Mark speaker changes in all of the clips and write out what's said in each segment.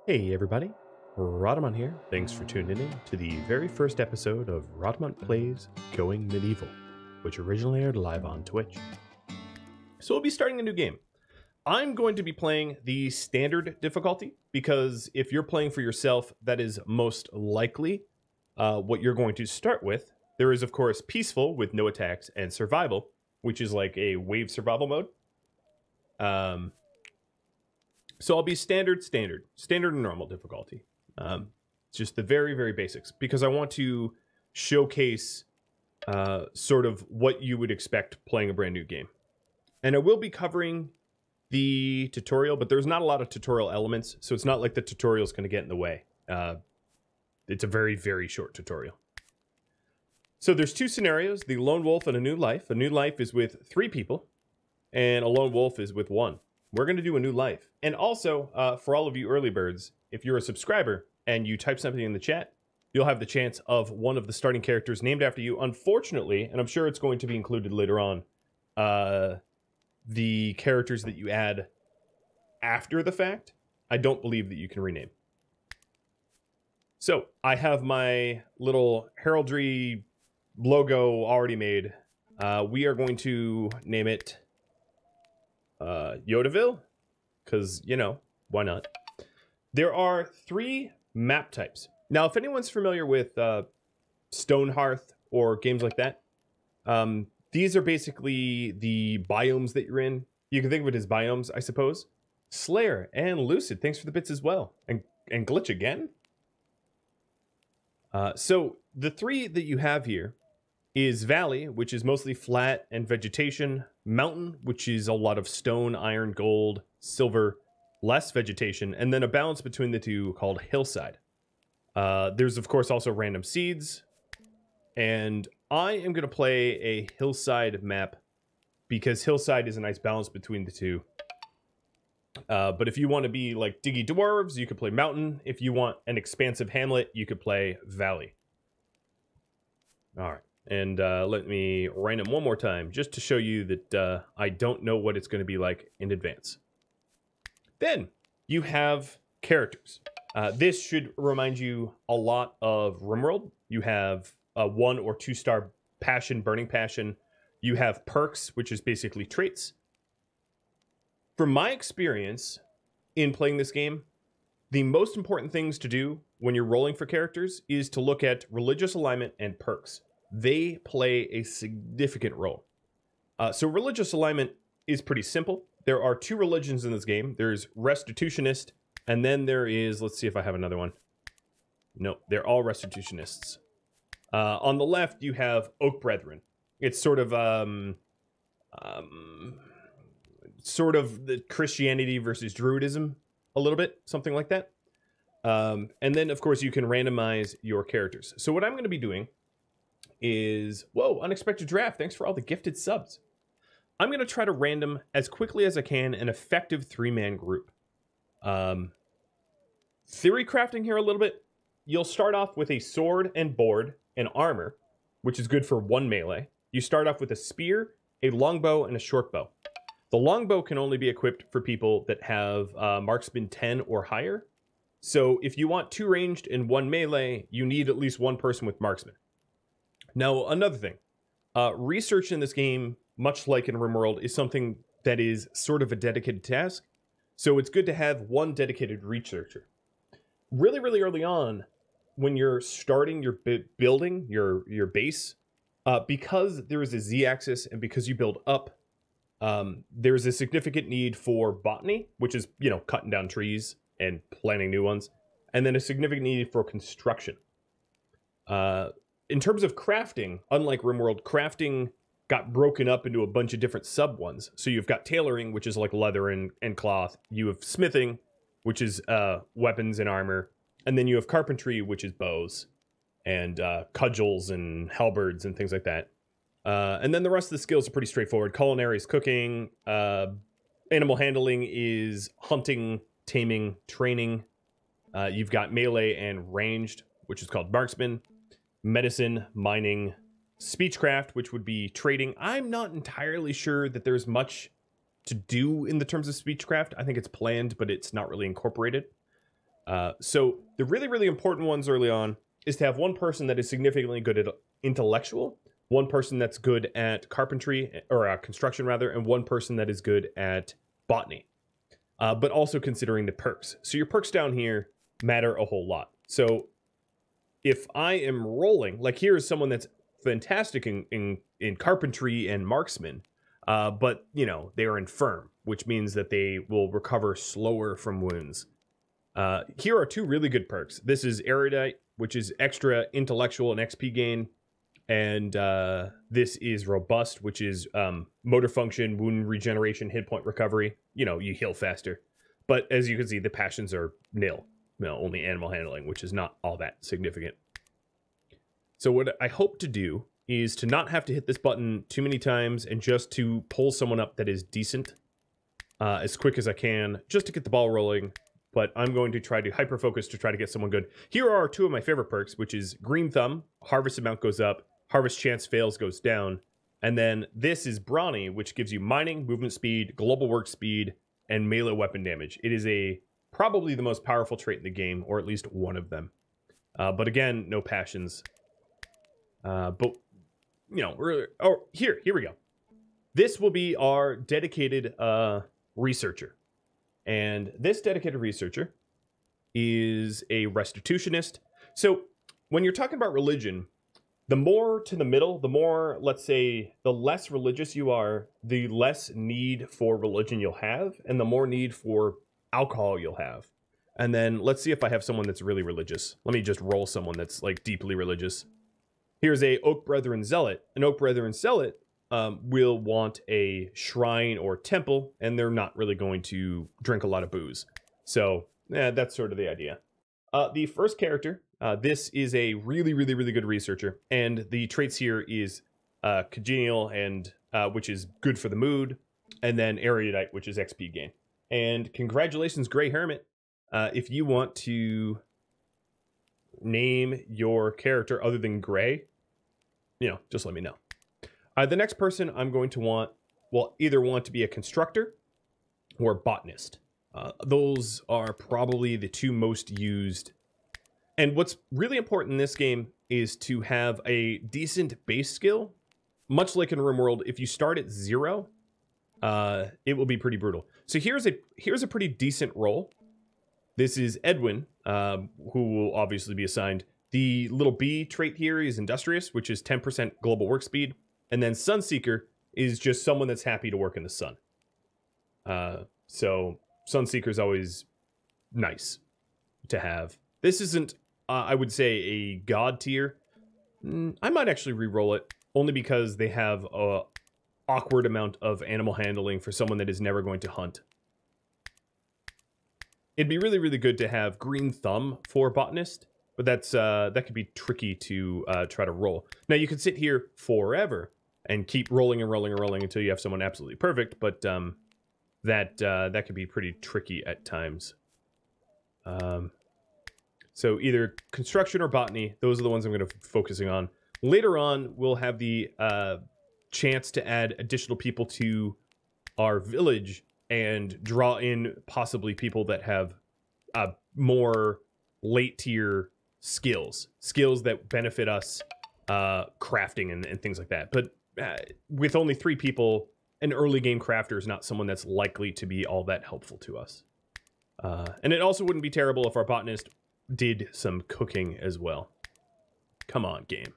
Speaker 1: Hey everybody, Rhadamant here. Thanks for tuning in to the very first episode of Rhadamant Plays Going Medieval, which originally aired live on Twitch. So we'll be starting a new game. I'm going to be playing the standard difficulty because if you're playing for yourself, that is most likely what you're going to start with. There is of course peaceful with no attacks and survival, which is like a wave survival mode. So I'll be standard and normal difficulty. Just the very, very basics, because I want to showcase sort of what you would expect playing a brand new game. And I will be covering the tutorial, but there's not a lot of tutorial elements, so it's not like the tutorial is going to get in the way. It's a very, very short tutorial. So there's two scenarios, the lone wolf and a new life. A new life is with 3 people, and a lone wolf is with 1. We're going to do a new life. And also, for all of you early birds, if you're a subscriber and you type something in the chat, you'll have the chance of one of the starting characters named after you. Unfortunately, and I'm sure it's going to be included later on, the characters that you add after the fact, I don't believe that you can rename. So, I have my little heraldry logo already made. We are going to name it Yodaville, because, you know, why not? There are 3 map types. Now, if anyone's familiar with Stonehearth or games like that, these are basically the biomes that you're in. You can think of it as biomes, I suppose. Slayer and Lucid, thanks for the bits as well. And Glitch again? So, the 3 that you have here is Valley, which is mostly flat and vegetation. Mountain, which is a lot of stone, iron, gold, silver, less vegetation. And then a balance between the two called Hillside. There's, of course, also random seeds. And I am going to play a Hillside map because Hillside is a nice balance between the two. But if you want to be like Diggy Dwarves, you could play Mountain. If you want an expansive hamlet, you could play Valley. All right. And let me random one more time, just to show you that I don't know what it's going to be like in advance. Then, you have characters. This should remind you a lot of RimWorld. You have a 1 or 2 star passion, burning passion. You have perks, which is basically traits. From my experience in playing this game, the most important things to do when you're rolling for characters is to look at religious alignment and perks. They play a significant role. So religious alignment is pretty simple. There are 2 religions in this game. There's Restitutionist, and then there is, let's see if I have another one. No, they're all Restitutionists. On the left, you have Oak Brethren. It's sort of the Christianity versus Druidism, a little bit, something like that. And then, of course, you can randomize your characters. So what I'm going to be doing is, whoa, Unexpected Draft, thanks for all the gifted subs. I'm going to try to random as quickly as I can an effective 3-man group. Theory crafting here a little bit. You'll start off with a sword and board and armor, which is good for 1 melee. You start off with a spear, a longbow, and a short bow. The longbow can only be equipped for people that have marksman 10 or higher. So if you want 2 ranged and 1 melee, you need at least 1 person with marksman. Now, another thing, research in this game, much like in RimWorld, is something that is sort of a dedicated task. So it's good to have 1 dedicated researcher. Really, really early on, when you're starting your building, your base, because there is a z-axis and because you build up, there's a significant need for botany, which is, you know, cutting down trees and planting new ones, and then a significant need for construction. In terms of crafting, unlike RimWorld, crafting got broken up into a bunch of different sub ones. So you've got tailoring, which is like leather and cloth. You have smithing, which is weapons and armor. And then you have carpentry, which is bows and cudgels and halberds and things like that. And then the rest of the skills are pretty straightforward. Culinary is cooking. Animal handling is hunting, taming, training. You've got melee and ranged, which is called marksman. Medicine, mining, speechcraft, which would be trading. I'm not entirely sure that there's much to do in the terms of speechcraft. I think it's planned, but it's not really incorporated. So the really, really important ones early on is to have one person that is significantly good at intellectual, one person that's good at carpentry, or construction rather, and one person that is good at botany. But also considering the perks. So your perks down here matter a whole lot. So if I am rolling, like here is someone that's fantastic in carpentry and marksman, but, you know, they are infirm, which means that they will recover slower from wounds. Here are two really good perks. This is Erudite, which is extra intellectual and XP gain. And this is Robust, which is motor function, wound regeneration, hit point recovery. You know, you heal faster. But as you can see, the passions are nil. No, only animal handling, which is not all that significant. So what I hope to do is to not have to hit this button too many times and just to pull someone up that is decent as quick as I can, just to get the ball rolling. But I'm going to try to hyper-focus to try to get someone good. Here are two of my favorite perks, which is Green Thumb, harvest amount goes up, harvest chance fails goes down. And then this is Brawny, which gives you mining, movement speed, global work speed, and melee weapon damage. It is probably the most powerful trait in the game, or at least one of them. But again, no passions. But, you know, here we go. This will be our dedicated researcher. And this dedicated researcher is a restitutionist. So when you're talking about religion, the more to the middle, the more, let's say, the less religious you are, the less need for religion you'll have, and the more need for alcohol you'll have. And then let's see if I have someone that's really religious. Let me just roll someone that's like deeply religious. Here's a Oak Brethren Zealot. An Oak Brethren Zealot will want a shrine or temple, and they're not really going to drink a lot of booze. So, that's sort of the idea. The first character, this is a really, really, really good researcher, and the traits here is congenial, and which is good for the mood, and then erudite, which is XP gain. And congratulations, Grey Hermit. If you want to name your character other than Grey, you know, just let me know. The next person I'm going to want will either want to be a constructor or botanist. Those are probably the two most used. And what's really important in this game is to have a decent base skill. Much like in RimWorld, if you start at 0, it will be pretty brutal. So here's a pretty decent role. This is Edwin, who will obviously be assigned. The little B trait here is Industrious, which is 10% global work speed. And then Sunseeker is just someone that's happy to work in the sun. So Sunseeker is always nice to have. This isn't, I would say, a god tier. I might actually re-roll it, only because they have a awkward amount of animal handling for someone that is never going to hunt. It'd be really, really good to have Green Thumb for Botanist, but that's that could be tricky to try to roll. Now, you could sit here forever and keep rolling and rolling and rolling until you have someone absolutely perfect, but that could be pretty tricky at times. So either construction or botany, those are the ones I'm going to be focusing on. Later on, we'll have the chance to add additional people to our village and draw in possibly people that have more late tier skills that benefit us crafting and things like that. But with only 3 people, an early game crafter is not someone that's likely to be all that helpful to us. And it also wouldn't be terrible if our botanist did some cooking as well. Come on, game.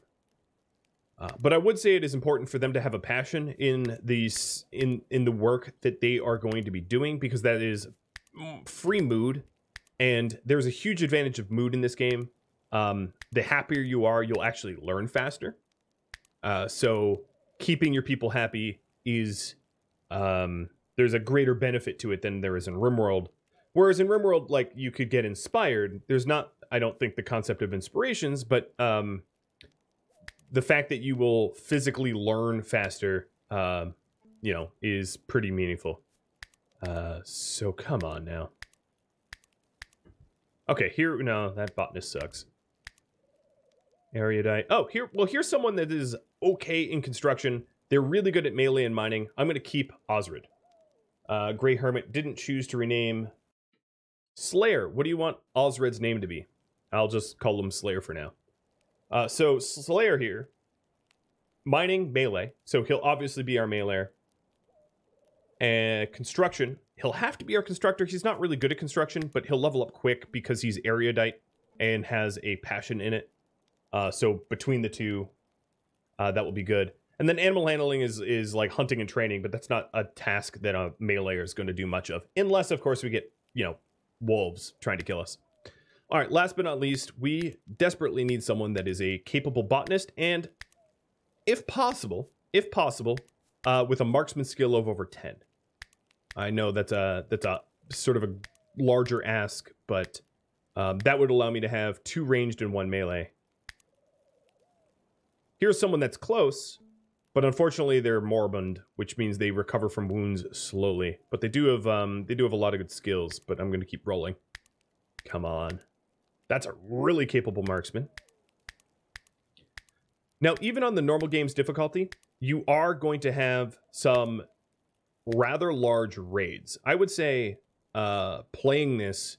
Speaker 1: But I would say it is important for them to have a passion in the work that they are going to be doing, because that is free mood, and there's a huge advantage of mood in this game. The happier you are, you'll actually learn faster. So keeping your people happy is there's a greater benefit to it than there is in RimWorld. Whereas in RimWorld, like, you could get inspired. There's not, I don't think, the concept of inspirations, but the fact that you will physically learn faster, you know, is pretty meaningful. So come on now. Okay, here, no, that botanist sucks. Erudite. Oh, here's someone that is okay in construction. They're really good at melee and mining. I'm going to keep Osrid. Grey Hermit didn't choose to rename. Slayer, what do you want Osred's name to be? I'll just call him Slayer for now. So Slayer here, mining, melee. So he'll obviously be our melee. And construction, he'll have to be our constructor. He's not really good at construction, but he'll level up quick because he's erudite and has a passion in it. So between the two, that will be good. And then animal handling is like hunting and training, but that's not a task that a melee is going to do much of. Unless, of course, we get, you know, wolves trying to kill us. All right, last but not least, we desperately need someone that is a capable botanist and, if possible, with a marksman skill of over 10. I know that's a sort of a larger ask, but that would allow me to have 2 ranged and 1 melee. Here's someone that's close, but unfortunately they're moribund, which means they recover from wounds slowly. But they do have a lot of good skills. But I'm going to keep rolling. Come on, that's a really capable marksman. Now, even on the normal game's difficulty, you are going to have some rather large raids. I would say playing this,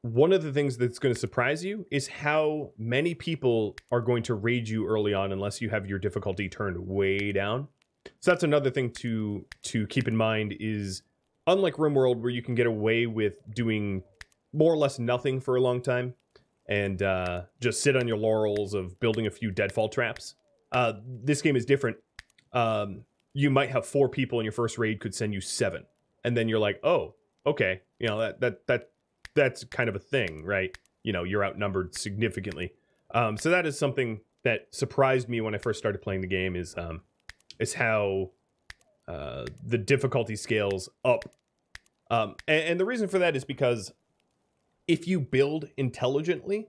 Speaker 1: one of the things that's going to surprise you is how many people are going to raid you early on unless you have your difficulty turned way down. So that's another thing to keep in mind is, unlike RimWorld, where you can get away with doing more or less nothing for a long time and just sit on your laurels of building a few deadfall traps, this game is different. You might have 4 people in your first raid, could send you 7. And then you're like, oh, okay. You know, that's kind of a thing, right? You know, you're outnumbered significantly. So that is something that surprised me when I first started playing the game is how the difficulty scales up. And the reason for that is because if you build intelligently,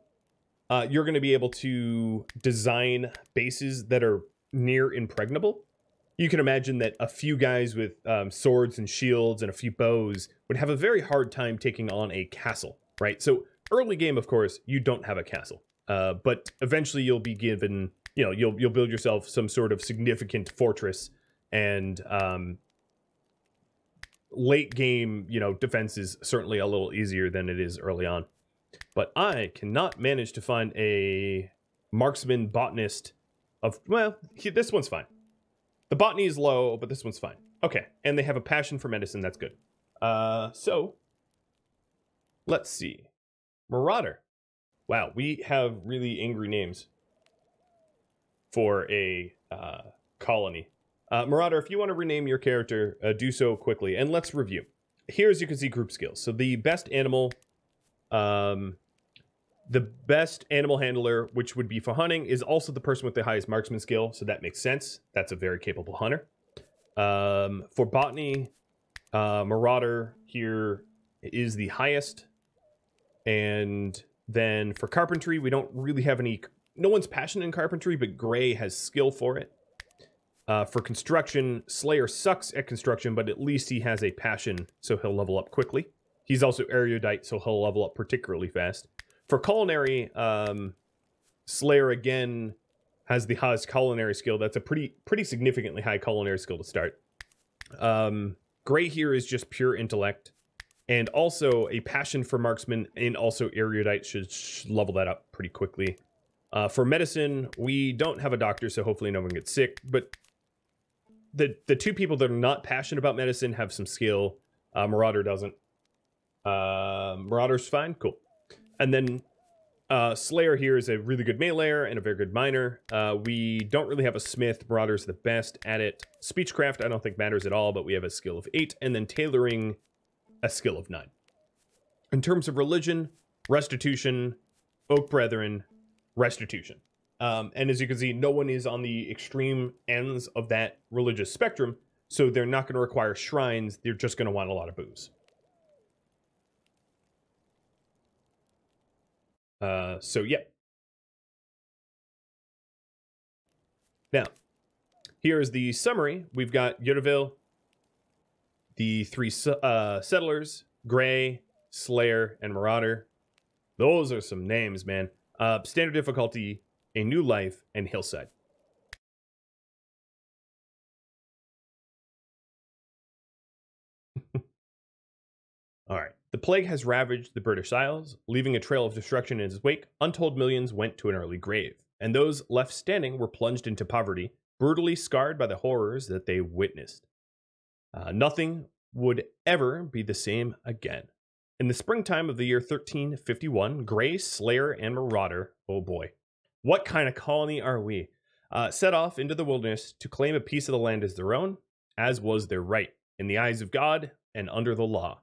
Speaker 1: you're going to be able to design bases that are near impregnable. You can imagine that a few guys with swords and shields and a few bows would have a very hard time taking on a castle, right? So early game, of course, you don't have a castle, but eventually you'll be given, you know, you'll build yourself some sort of significant fortress, and late game, you know, defense is certainly a little easier than it is early on. But I cannot manage to find a marksman botanist of, well, this one's fine. The botany is low, but this one's fine. Okay, and they have a passion for medicine. That's good. So, let's see. Marauder. Wow, we have really angry names for a colony. Marauder, if you want to rename your character, do so quickly. And let's review. Here, as you can see, group skills. So the best animal handler, which would be for hunting, is also the person with the highest marksman skill, so that makes sense. That's a very capable hunter. For botany, Marauder here is the highest. And then for carpentry, we don't really have any... No one's passionate in carpentry, but Gray has skill for it. For construction, Slayer sucks at construction, but at least he has a passion, so he'll level up quickly. He's also erudite, so he'll level up particularly fast. For culinary, Slayer again has the highest culinary skill. That's a pretty significantly high culinary skill to start. Gray here is just pure intellect, and also a passion for marksman, and also erudite should level that up pretty quickly. For medicine, we don't have a doctor, so hopefully no one gets sick, but the 2 people that are not passionate about medicine have some skill. Marauder doesn't. Marauder's fine, cool. And then Slayer here is a really good meleeer and a very good miner. We don't really have a smith. Marauder's the best at it. Speechcraft I don't think matters at all, but we have a skill of 8. And then tailoring, a skill of 9. In terms of religion, restitution, Oak Brethren, restitution. And as you can see, no one is on the extreme ends of that religious spectrum, so they're not going to require shrines. They're just going to want a lot of booze. So yeah. Now, here's the summary. We've got Yodaville, the 3 settlers, Gray, Slayer, and Marauder. Those are some names, man. Standard difficulty, A New Life, and Hillside. All right. The plague has ravaged the British Isles, leaving a trail of destruction in its wake. Untold millions went to an early grave, and those left standing were plunged into poverty, brutally scarred by the horrors that they witnessed. Nothing would ever be the same again. In the springtime of the year 1351, Grey, Slayer, and Marauder, oh boy, what kind of colony are we? Set off into the wilderness to claim a piece of the land as their own, as was their right, in the eyes of God and under the law.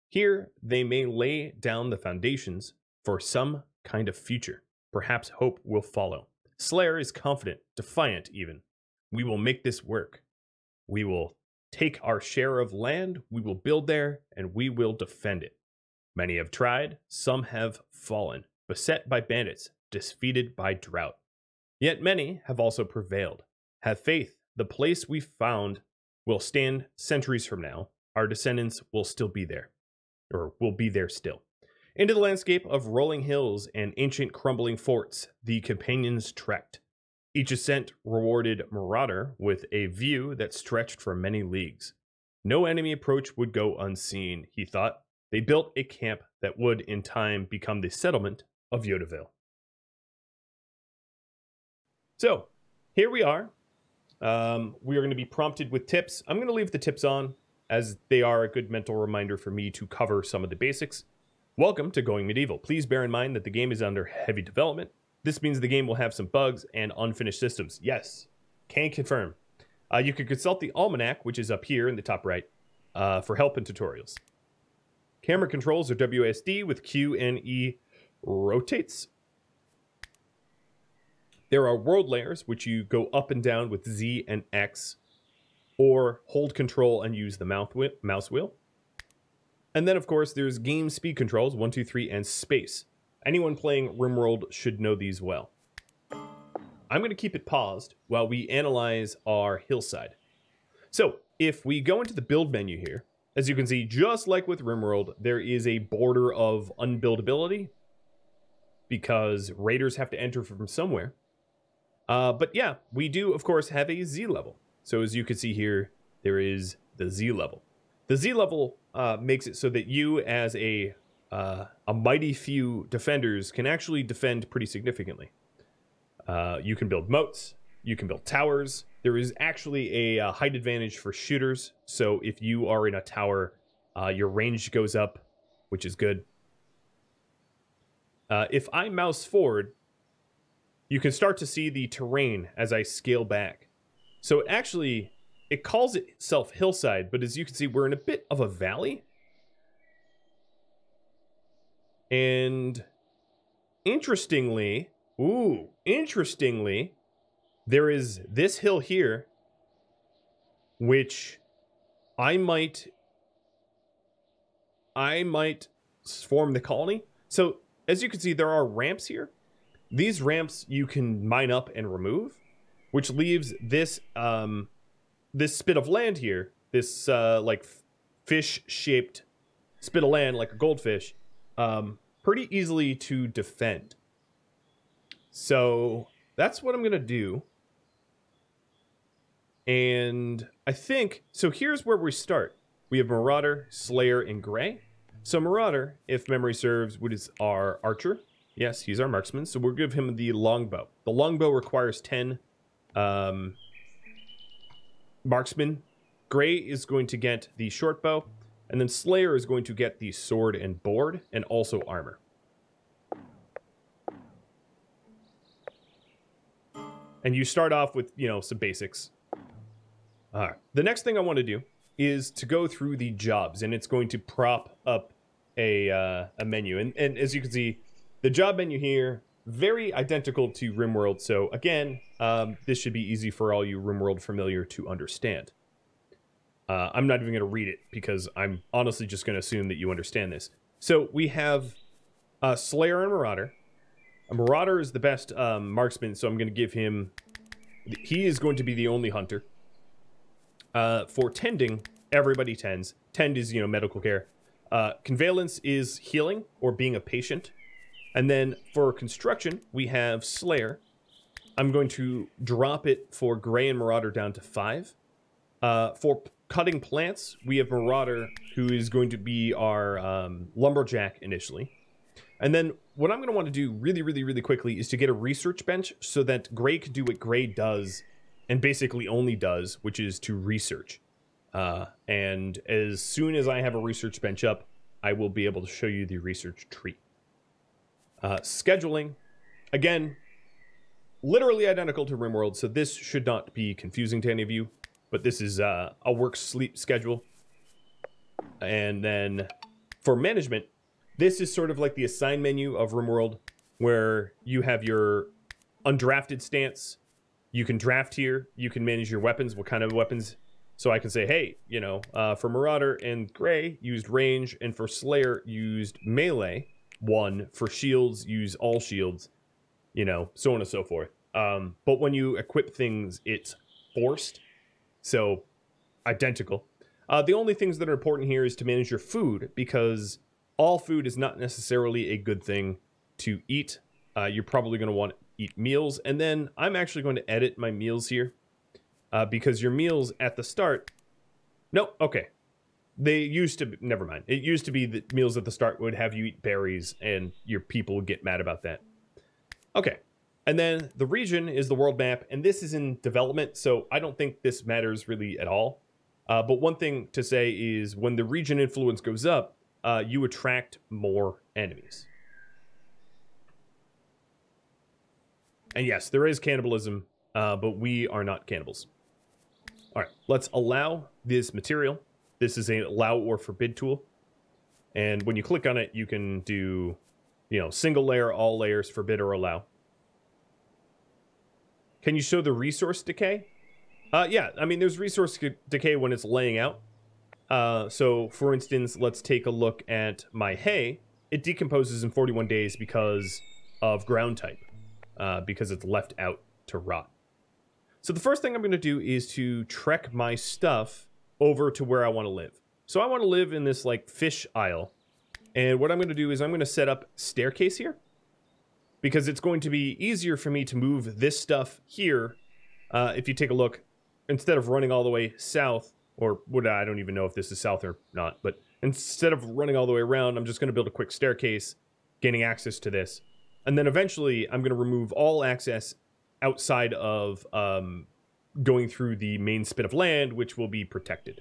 Speaker 1: Here, they may lay down the foundations for some kind of future. Perhaps hope will follow. Slayer is confident, defiant even. We will make this work. We will take our share of land, we will build there, and we will defend it. Many have tried, some have fallen, beset by bandits, defeated by drought. Yet many have also prevailed. Have faith, the place we found will stand centuries from now. Our descendants will still be there, or will be there still. Into the landscape of rolling hills and ancient crumbling forts, the companions trekked. Each ascent rewarded Marauder with a view that stretched for many leagues. No enemy approach would go unseen, he thought. They built a camp that would, in time, become the settlement of Yodaville. So, here we are. We are going to be prompted with tips. I'm going to leave the tips on, as they are a good mental reminder for me to cover some of the basics. Welcome to Going Medieval. Please bear in mind that the game is under heavy development. This means the game will have some bugs and unfinished systems. Yes, can confirm. You can consult the Almanac, which is up here in the top right, for help and tutorials. Camera controls are WASD with Q and E rotates. There are world layers, which you go up and down with Z and X, or hold control and use the mouse wheel. And then, of course, there's game speed controls, 1, 2, 3, and space. Anyone playing RimWorld should know these well. I'm going to keep it paused while we analyze our hillside. So, if we go into the build menu here, as you can see, just like with RimWorld, there is a border of unbuildability because raiders have to enter from somewhere. But yeah, we do, of course, have a Z level. So as you can see here, there is the Z level. The Z level makes it so that you, as a mighty few defenders, can actually defend pretty significantly. You can build moats, you can build towers. There is actually a height advantage for shooters. So if you are in a tower, your range goes up, which is good. If I mouse forward, you can start to see the terrain as I scale back. So actually, it calls itself hillside, but as you can see, we're in a bit of a valley. And interestingly, there is this hill here, which I might form the colony. So as you can see, there are ramps here. These ramps you can mine up and remove, which leaves this this spit of land here, this like fish-shaped spit of land, like a goldfish, pretty easily to defend. So that's what I'm gonna do. And I think, so here's where we start. We have Marauder, Slayer, and Grey. So Marauder, if memory serves, is our archer. Yes, he's our marksman, so we'll give him the longbow. The longbow requires 10 marksmen. Grey is going to get the short bow, and then Slayer is going to get the sword and board, and also armor. And you start off with, you know, some basics. All right. The next thing I want to do is to go through the jobs, and it's going to prop up a menu. And as you can see, the job menu here, very identical to RimWorld. So again, this should be easy for all you RimWorld familiar to understand. I'm not even going to read it because I'm honestly just going to assume that you understand this. So we have Slayer and Marauder. A Marauder is the best marksman, so I'm going to give him... He is going to be the only hunter. For tending, everybody tends. Tend is, you know, medical care. Convalence is healing or being a patient. And then for construction, we have Slayer. I'm going to drop it for Grey and Marauder down to 5. For cutting plants, we have Marauder, who is going to be our lumberjack initially. And then what I'm going to want to do really quickly is to get a research bench so that Gray can do what Gray does and basically only does, which is to research. And as soon as I have a research bench up, I will be able to show you the research tree. Scheduling, again, literally identical to RimWorld, so this should not be confusing to any of you, but this is a work-sleep schedule. And then for management, this is sort of like the assign menu of RimWorld, where you have your undrafted stance. You can draft here. You can manage your weapons, what kind of weapons. So I can say, hey, you know, for Marauder and Gray, used range, and for Slayer, used melee. 1 for shields, use all shields, you know, so on and so forth. But when you equip things, it's forced, so identical. The only things that are important here is to manage your food, because all food is not necessarily a good thing to eat. You're probably going to want to eat meals, and then I'm actually going to edit my meals here, because your meals at the start... No, okay. They used to... Never mind. It used to be that meals at the start would have you eat berries, and your people would get mad about that. Okay. And then the region is the world map, and this is in development, so I don't think this matters really at all. But one thing to say is when the region influence goes up, you attract more enemies. And yes, there is cannibalism, but we are not cannibals. All right, let's allow this material. This is a allow or forbid tool. And when you click on it, you can do, you know, single layer, all layers, forbid or allow. Can you show the resource decay? Yeah, I mean, there's resource decay when it's laying out. So, for instance, let's take a look at my hay. It decomposes in 41 days because of ground type, because it's left out to rot. So the first thing I'm going to do is to trek my stuff over to where I want to live. So I want to live in this, like, fish aisle. And what I'm going to do is I'm going to set up staircase here, because it's going to be easier for me to move this stuff here. If you take a look, instead of running all the way south, or what, I don't even know if this is south or not, but instead of running all the way around, I'm just going to build a quick staircase, gaining access to this. And then eventually I'm going to remove all access outside of going through the main spit of land, which will be protected.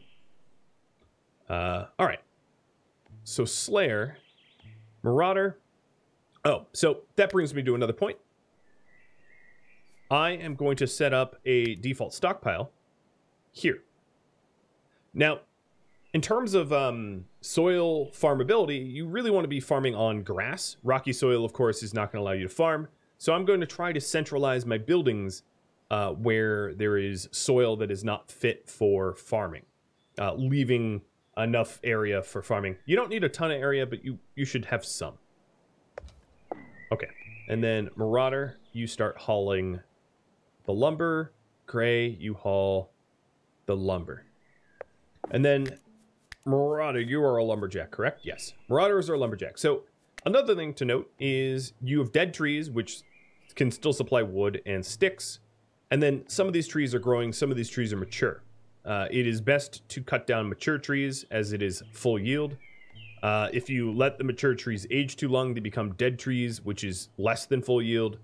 Speaker 1: All right. So Slayer, Marauder. Oh, so that brings me to another point. I am going to set up a default stockpile here. Now, in terms of soil farmability, you really want to be farming on grass. Rocky soil, of course, is not going to allow you to farm. So I'm going to try to centralize my buildings where there is soil that is not fit for farming, leaving enough area for farming. You don't need a ton of area, but you should have some. Okay, and then Marauder, you start hauling the lumber. Gray, you haul the lumber. And then Marauder, you are a lumberjack, correct? Yes. Marauder is our lumberjack. So another thing to note is you have dead trees, which can still supply wood and sticks. And then some of these trees are growing, some of these trees are mature. It is best to cut down mature trees as it is full yield. If you let the mature trees age too long, they become dead trees, which is less than full yield.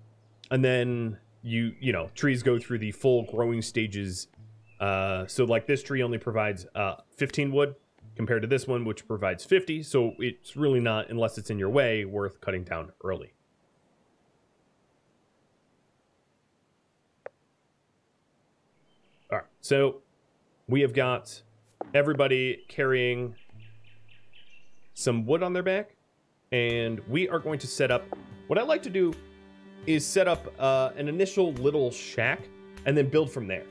Speaker 1: And then you know, trees go through the full growing stages. So like this tree only provides 15 wood compared to this one, which provides 50. So it's really not, unless it's in your way, worth cutting down early. All right, so we have got everybody carrying some wood on their back, and we are going to set up, what I like to do is set up an initial little shack and then build from there.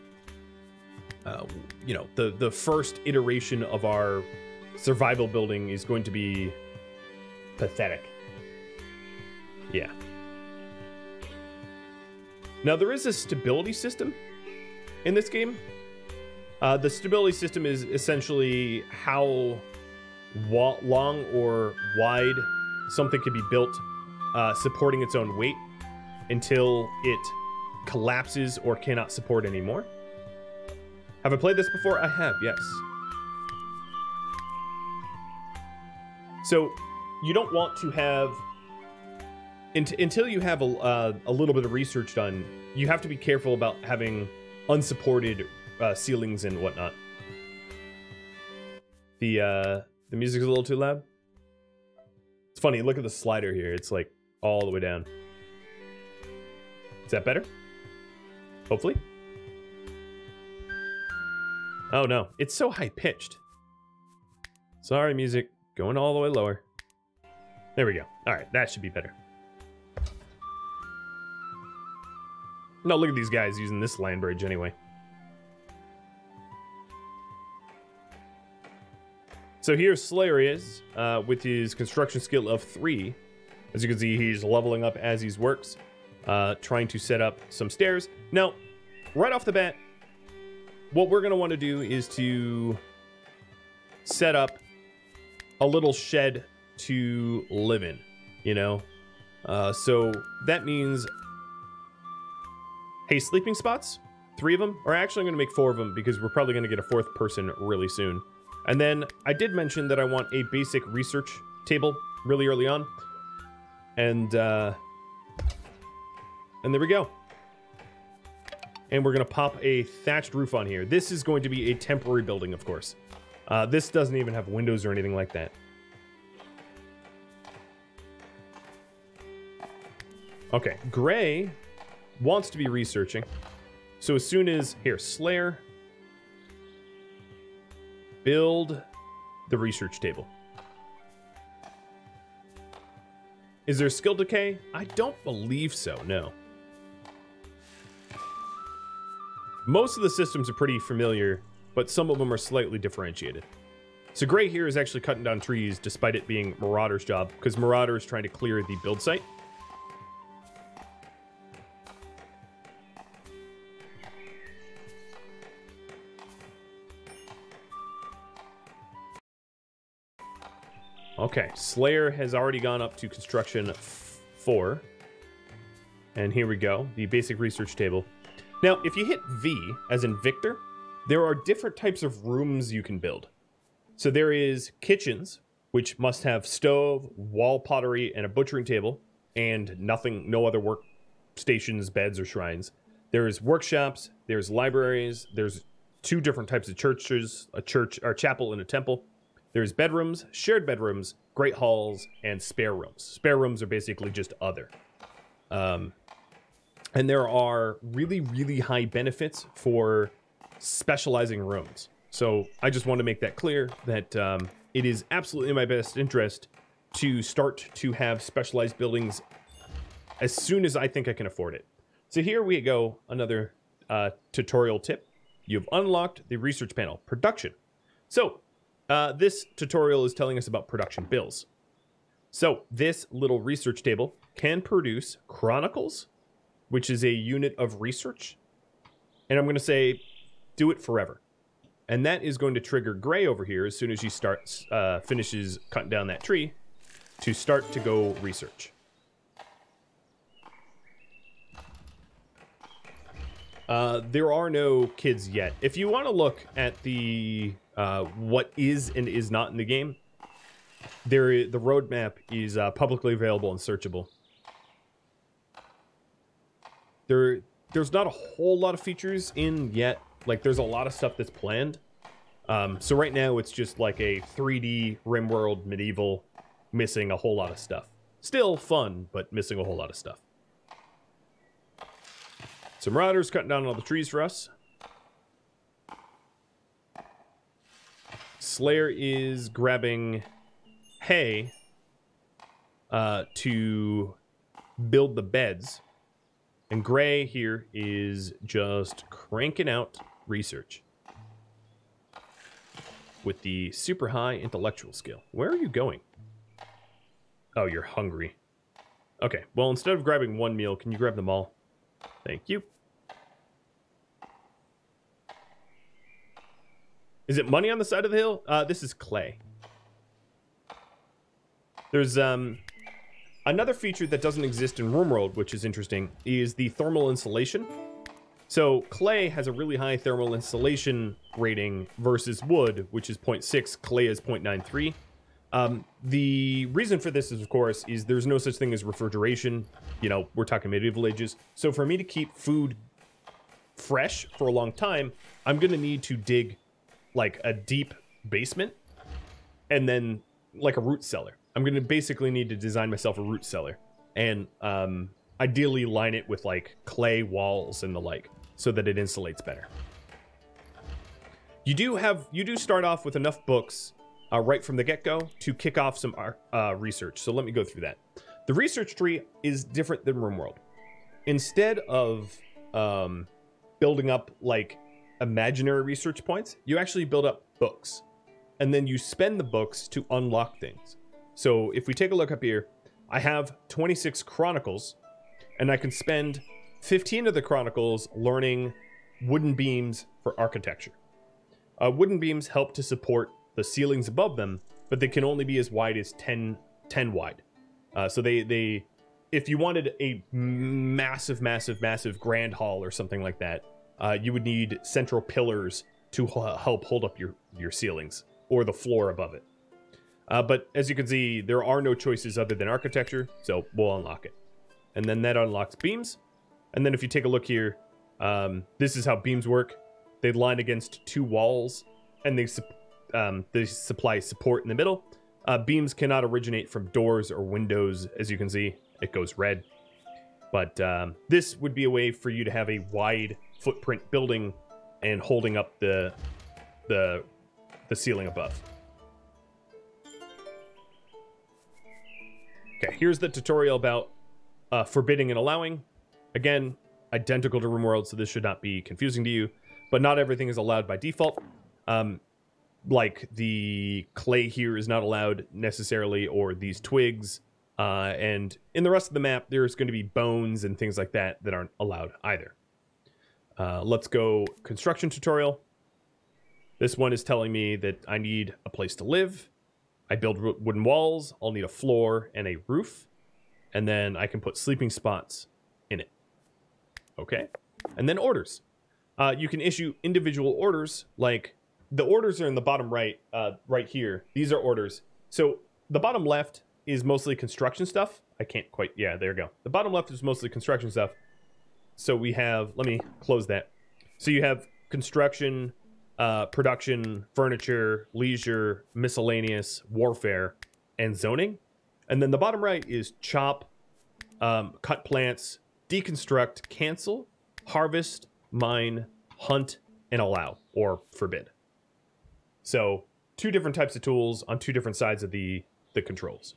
Speaker 1: You know, the first iteration of our survival building is going to be pathetic. Yeah. Now, there is a stability system in this game. The stability system is essentially how long or wide something can be built, supporting its own weight until it collapses or cannot support anymore. Have I played this before? I have, yes. So you don't want to have... Until you have a little bit of research done, you have to be careful about having unsupported ceilings and whatnot. The music's a little too loud. It's funny, look at the slider here. It's like all the way down. Is that better? Hopefully. Oh no, it's so high-pitched. Sorry, music. Going all the way lower. There we go. Alright, that should be better. No, look at these guys using this land bridge anyway. So here's Slayer is, with his construction skill of 3. As you can see, he's leveling up as he works, trying to set up some stairs. Now, right off the bat, what we're going to want to do is to set up a little shed to live in, you know? So that means, hey, sleeping spots, 3 of them, or actually I'm going to make 4 of them because we're probably going to get a 4th person really soon. And then I did mention that I want a basic research table really early on. And there we go. And we're going to pop a thatched roof on here. This is going to be a temporary building, of course. This doesn't even have windows or anything like that. Okay, Gray wants to be researching. So as soon as... Here, Slayer... Build the research table. Is there skill decay? I don't believe so, no. Most of the systems are pretty familiar, but some of them are slightly differentiated. So Gray here is actually cutting down trees despite it being Marauder's job, because Marauder is trying to clear the build site. Okay, Slayer has already gone up to construction 4. And here we go, the basic research table. Now, if you hit V, as in Victor, there are different types of rooms you can build. So there is kitchens, which must have stove, wall pottery, and a butchering table, and no other workstations, beds, or shrines. There's workshops, there's libraries, there's 2 different types of churches, a chapel and a temple. There's bedrooms, shared bedrooms, great halls, and spare rooms. Spare rooms are basically just other. And there are really, really high benefits for specializing rooms. So I just want to make that clear that it is absolutely in my best interest to start to have specialized buildings as soon as I think I can afford it. So here we go, another tutorial tip. You've unlocked the research panel, production. So this tutorial is telling us about production bills. So this little research table can produce chronicles, which is a unit of research. And I'm going to say, do it forever. And that is going to trigger Gray over here as soon as she finishes cutting down that tree to start to go research. There are no kids yet. If you want to look at the what is and is not in the game, the roadmap is publicly available and searchable. There's not a whole lot of features in yet. Like, there's a lot of stuff that's planned. So right now it's just like a 3D RimWorld medieval missing a whole lot of stuff. Still fun, but missing a whole lot of stuff. So Marauder's cutting down all the trees for us. Slayer is grabbing hay to build the beds. And Gray here is just cranking out research with the super high intellectual skill. Where are you going? Oh, you're hungry. Okay, well, instead of grabbing 1 meal, can you grab them all? Thank you. Is it money on the side of the hill? This is clay. There's another feature that doesn't exist in RimWorld, which is interesting, is the thermal insulation. So clay has a really high thermal insulation rating versus wood, which is 0.6. Clay is 0.93. The reason for this is, of course, is there's no such thing as refrigeration. You know, we're talking medieval ages. So for me to keep food fresh for a long time, I'm going to need to dig like a deep basement and then like a root cellar. I'm going to basically need to design myself a root cellar and ideally line it with like clay walls and the like so that it insulates better. You do start off with enough books right from the get-go to kick off some research. So let me go through that. The research tree is different than RimWorld. Instead of building up like imaginary research points, you actually build up books. And then you spend the books to unlock things. So if we take a look up here, I have 26 chronicles, and I can spend 15 of the chronicles learning wooden beams for architecture. Wooden beams help to support the ceilings above them, but they can only be as wide as 10 wide. So they if you wanted a massive grand hall or something like that, you would need central pillars to help hold up your ceilings or the floor above it. But as you can see, there are no choices other than architecture, so we'll unlock it. And then that unlocks beams. And then if you take a look here, this is how beams work. They line against two walls, and they supply support in the middle. Beams cannot originate from doors or windows. As you can see, it goes red. But this would be a way for you to have a wide footprint building and holding up the ceiling above. Okay, here's the tutorial about forbidding and allowing. Again, identical to RimWorld, so this should not be confusing to you. But not everything is allowed by default. Like the clay here is not allowed necessarily, or these twigs. And in the rest of the map, there's going to be bones and things like that that aren't allowed either. Let's go construction tutorial. This one is telling me that I need a place to live. I build wooden walls. I'll need a floor and a roof. And then I can put sleeping spots in it. Okay. And then orders. You can issue individual orders. Like the orders are in the bottom right, right here. These are orders. So the bottom left is mostly construction stuff. I can't quite, yeah, there you go. The bottom left is mostly construction stuff. So we have, let me close that. So you have construction, production, furniture, leisure, miscellaneous, warfare, and zoning. And then the bottom right is chop, cut plants, deconstruct, cancel, harvest, mine, hunt, and allow, or forbid. So 2 different types of tools on 2 different sides of the controls.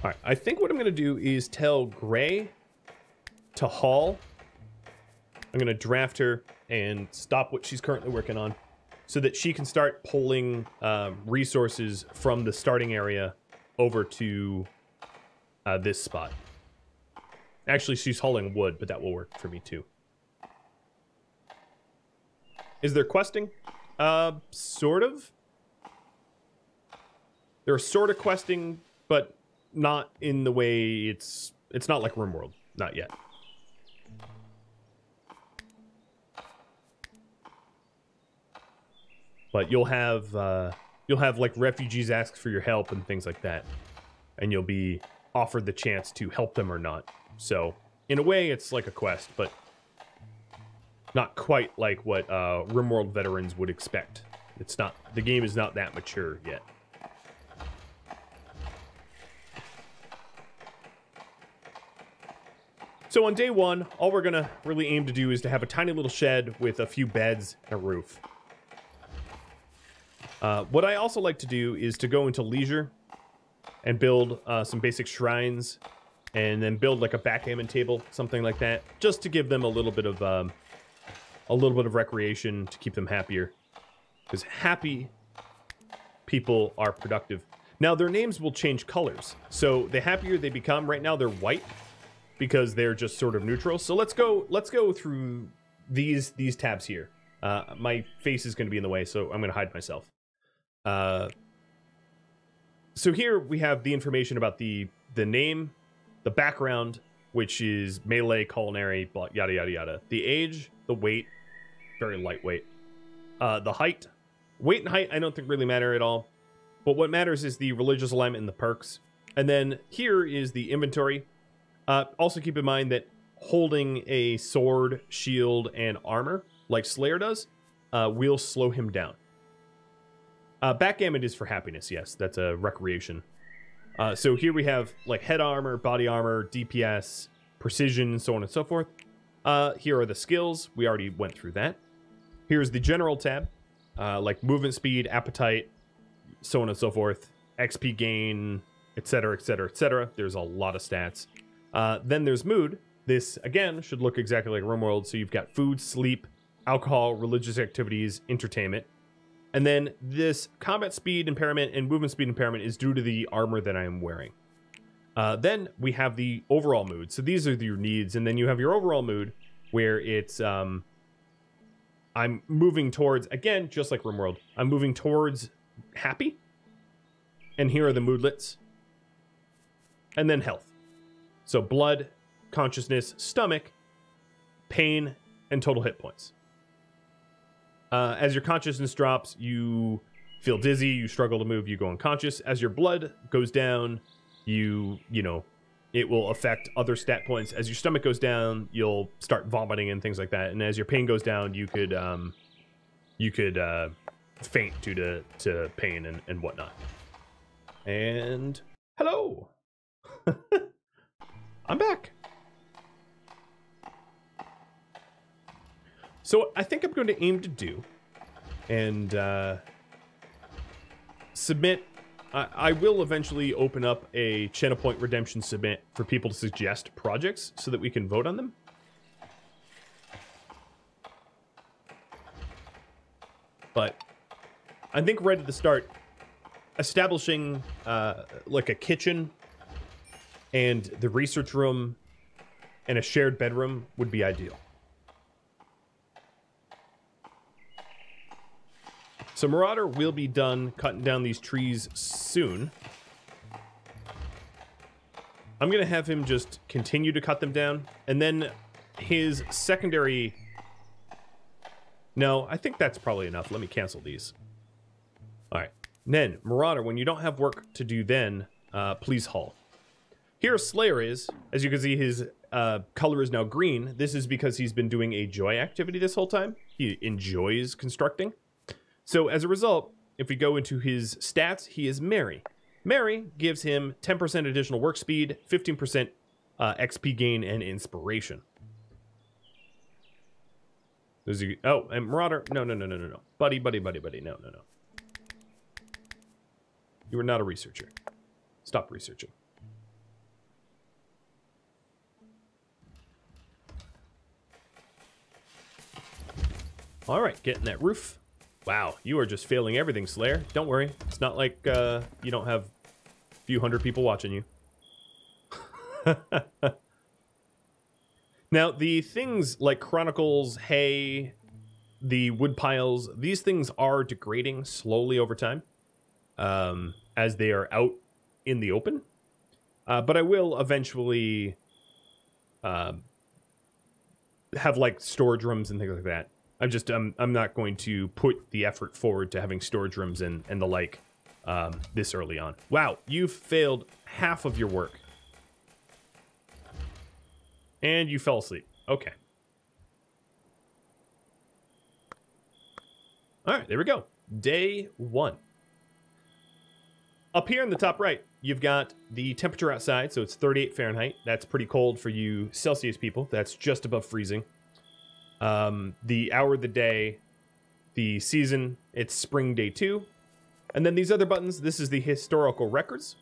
Speaker 1: All right, I think what I'm going to do is tell Gray to haul. I'm going to draft her and stop what she's currently working on so that she can start pulling resources from the starting area over to this spot. Actually, she's hauling wood, but that will work for me too. Is there questing? Sort of. There's sort of questing, but not in the way it's not like RimWorld. Not yet. But you'll have like refugees ask for your help and things like that, and you'll be offered the chance to help them or not. So in a way, it's like a quest, but not quite like what RimWorld veterans would expect. It's not, the game is not that mature yet. So on day 1, all we're gonna really aim to do is to have a tiny little shed with a few beds and a roof. What I also like to do is to go into leisure and build some basic shrines, and then build like a backgammon table, something like that, just to give them a little bit of recreation to keep them happier. Because happy people are productive. Now their names will change colors, so the happier they become. Right now they're white because they're just sort of neutral. So let's go through these tabs here. My face is going to be in the way, so I'm going to hide myself. So here we have the information about the name, the background, which is melee, culinary, blah, yada, yada, yada. The age, the weight, very lightweight. The height. Weight and height I don't think really matter at all. But what matters is the religious alignment and the perks. And then here is the inventory. Also keep in mind that holding a sword, shield, and armor, like Slayer does, will slow him down. Backgammon is for happiness, yes. That's a recreation. So here we have like head armor, body armor, DPS, precision, so on and so forth. Here are the skills. We already went through that. Here's the general tab, like movement speed, appetite, so on and so forth, XP gain, etc., etc., etc. There's a lot of stats. Then there's mood. This, again, should look exactly like RimWorld. So you've got food, sleep, alcohol, religious activities, entertainment. And then this combat speed impairment and movement speed impairment is due to the armor that I am wearing. Then we have the overall mood. So these are your needs. And then you have your overall mood where it's... I'm moving towards, again, just like RimWorld, I'm moving towards happy. And here are the moodlets. And then health. So blood, consciousness, stomach, pain, and total hit points. As your consciousness drops, you feel dizzy, you struggle to move, you go unconscious. As your blood goes down, you know, it will affect other stat points. As your stomach goes down, you'll start vomiting and things like that. And as your pain goes down, you could faint due to pain and whatnot. And hello, I'm back. So I think I'm going to aim to do and submit. I will eventually open up a Channel Point Redemption submit for people to suggest projects so that we can vote on them. But I think right at the start, establishing like a kitchen and the research room and a shared bedroom would be ideal. So Marauder will be done cutting down these trees soon. I'm going to have him just continue to cut them down. And then his secondary... No, I think that's probably enough. Let me cancel these. All right. Then, Marauder, when you don't have work to do then, please haul. Here Slayer is. As you can see, his color is now green. This is because he's been doing a joy activity this whole time. He enjoys constructing. So as a result, if we go into his stats, he is merry. Merry gives him 10% additional work speed, 15% XP gain, and inspiration. Oh, and Marauder, no. Buddy, no. You are not a researcher. Stop researching. All right, getting that roof. Wow, you are just failing everything, Slayer. Don't worry. It's not like you don't have a few hundred people watching you. Now, the things like Chronicles, hay, the wood piles, these things are degrading slowly over time as they are out in the open. But I will eventually have like storage rooms and things like that. I'm not going to put the effort forward to having storage rooms and the like this early on. Wow, you've failed half of your work. And you fell asleep. Okay. All right, there we go. Day 1. Up here in the top right, you've got the temperature outside, so it's 38 Fahrenheit. That's pretty cold for you Celsius people. That's just above freezing. The hour of the day, the season, it's spring day 2. And then these other buttons, this is the historical records.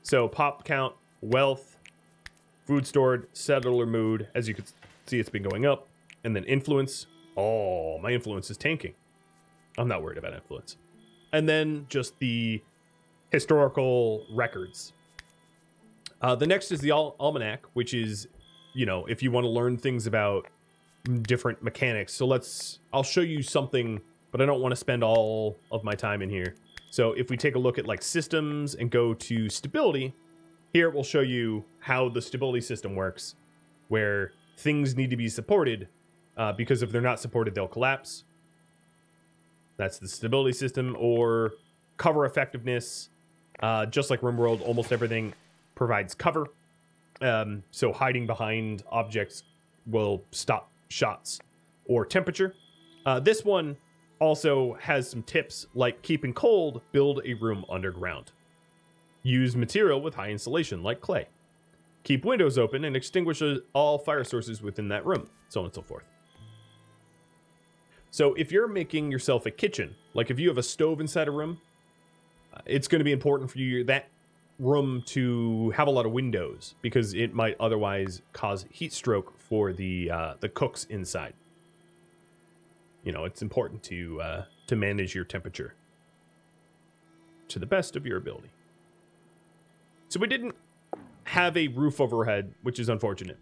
Speaker 1: So pop count, wealth, food stored, settler mood. As you can see, it's been going up. And then influence. Oh, my influence is tanking. I'm not worried about influence. And then just the historical records. The next is the Almanac, which is, you know, if you want to learn things about different mechanics. So I'll show you something, but I don't want to spend all of my time in here. So if we take a look at like systems and go to stability, Here it will show you how the stability system works, where things need to be supported, because if they're not supported, they'll collapse. That's the stability system. Or cover effectiveness. Just like RimWorld, almost everything provides cover. So hiding behind objects will stop shots. Or temperature. This one also has some tips like keeping cold, build a room underground. Use material with high insulation like clay. Keep windows open and extinguish all fire sources within that room, so on and so forth. So if you're making yourself a kitchen, like if you have a stove inside a room, it's going to be important for you that room to have a lot of windows because it might otherwise cause heat stroke for the cooks inside. You know, it's important to manage your temperature to the best of your ability. So we didn't have a roof overhead, which is unfortunate.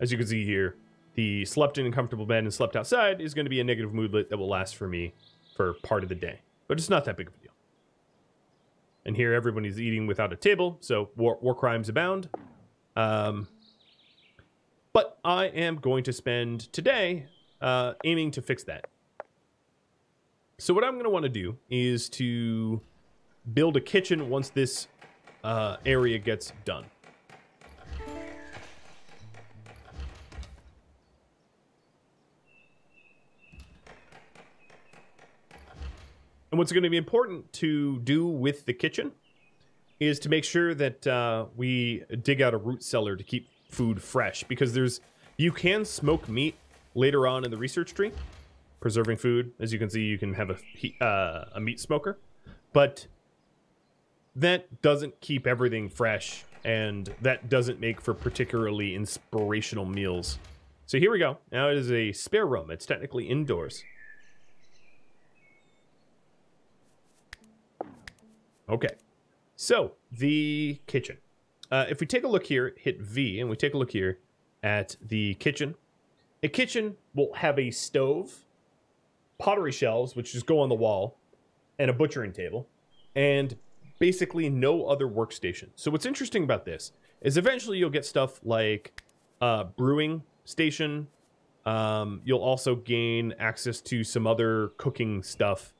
Speaker 1: As you can see here, the slept in a comfortable bed and slept outside is going to be a negative moodlet that will last for me for part of the day. But it's not that big of a deal. And here everybody's eating without a table, so war crimes abound. But I am going to spend today aiming to fix that. So what I'm going to want to do is to build a kitchen once this area gets done. And what's going to be important to do with the kitchen is to make sure that we dig out a root cellar to keep food fresh, because you can smoke meat later on in the research tree, preserving food. As you can see, you can have a meat smoker, but that doesn't keep everything fresh, and that doesn't make for particularly inspirational meals. So here we go. Now it is a spare room. It's technically indoors. Okay, so the kitchen. If we take a look here, hit V, and we take a look here at the kitchen. A kitchen will have a stove, pottery shelves, which just go on the wall, and a butchering table, and basically no other workstation. So what's interesting about this is eventually you'll get stuff like brewing station. You'll also gain access to some other cooking stuff.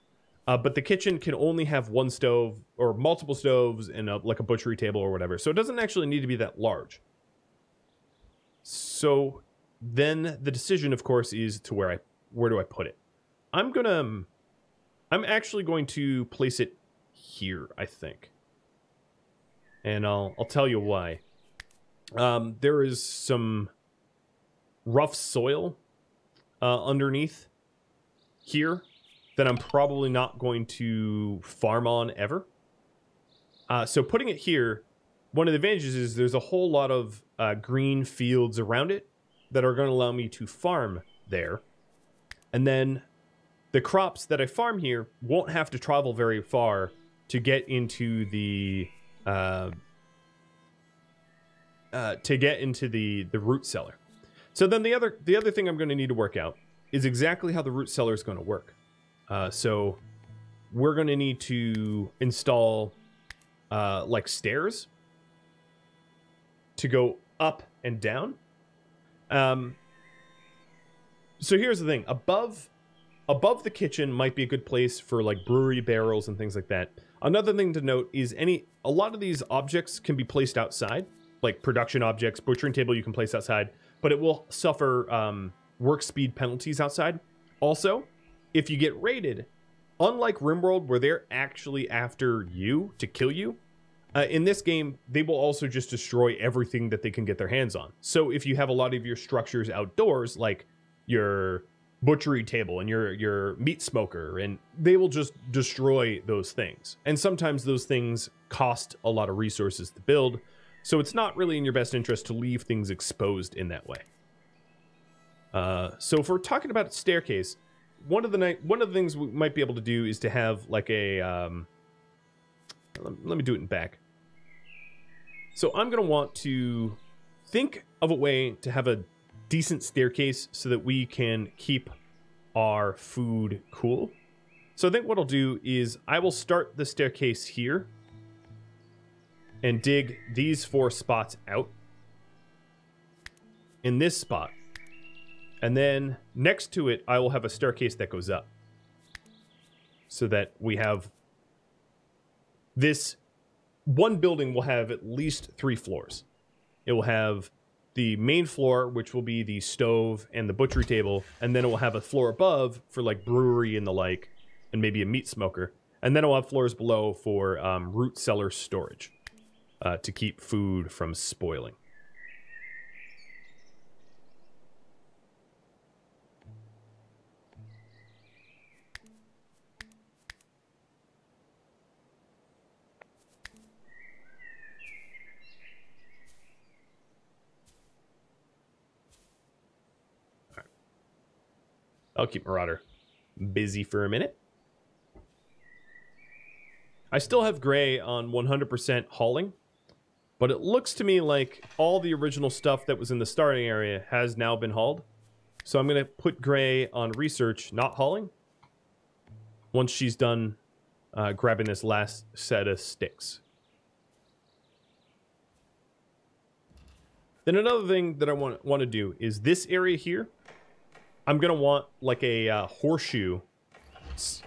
Speaker 1: But the kitchen can only have one stove or multiple stoves and like a butchery table or whatever. So it doesn't actually need to be that large. So then the decision, of course, is to where do I put it? I'm actually going to place it here, I think. And I'll tell you why. There is some rough soil underneath here that I'm probably not going to farm on ever. So putting it here, one of the advantages is there's a whole lot of green fields around it that are going to allow me to farm there. And then the crops that I farm here won't have to travel very far to get into the root cellar. So then the other thing I'm going to need to work out is exactly how the root cellar is going to work. So we're going to need to install like stairs to go up and down. So here's the thing. Above the kitchen might be a good place for like brewery barrels and things like that. Another thing to note is a lot of these objects can be placed outside, like production objects. Butchering table you can place outside, but it will suffer work speed penalties outside. Also, if you get raided, unlike RimWorld where they're actually after you to kill you, in this game, they will also just destroy everything that they can get their hands on. So if you have a lot of your structures outdoors, like your butchery table and your meat smoker, and they will just destroy those things. And sometimes those things cost a lot of resources to build, so it's not really in your best interest to leave things exposed in that way. So if we're talking about a staircase, one of the things we might be able to do is to have like a let me do it in back. So I'm gonna want to think of a way to have a decent staircase so that we can keep our food cool. So I think what I'll do is I will start the staircase here, and dig these 4 spots out in this spot. And then next to it, I will have a staircase that goes up. So that we have this one building will have at least 3 floors. It will have the main floor, which will be the stove and the butchery table, and then it will have a floor above for like brewery and the like, and maybe a meat smoker. And then it will have floors below for root cellar storage to keep food from spoiling. I'll keep Marauder busy for a minute. I still have Gray on 100% hauling, but it looks to me like all the original stuff that was in the starting area has now been hauled. So I'm going to put Gray on research, not hauling, once she's done grabbing this last set of sticks. Then another thing that I want to do is this area here. I'm going to want like a horseshoe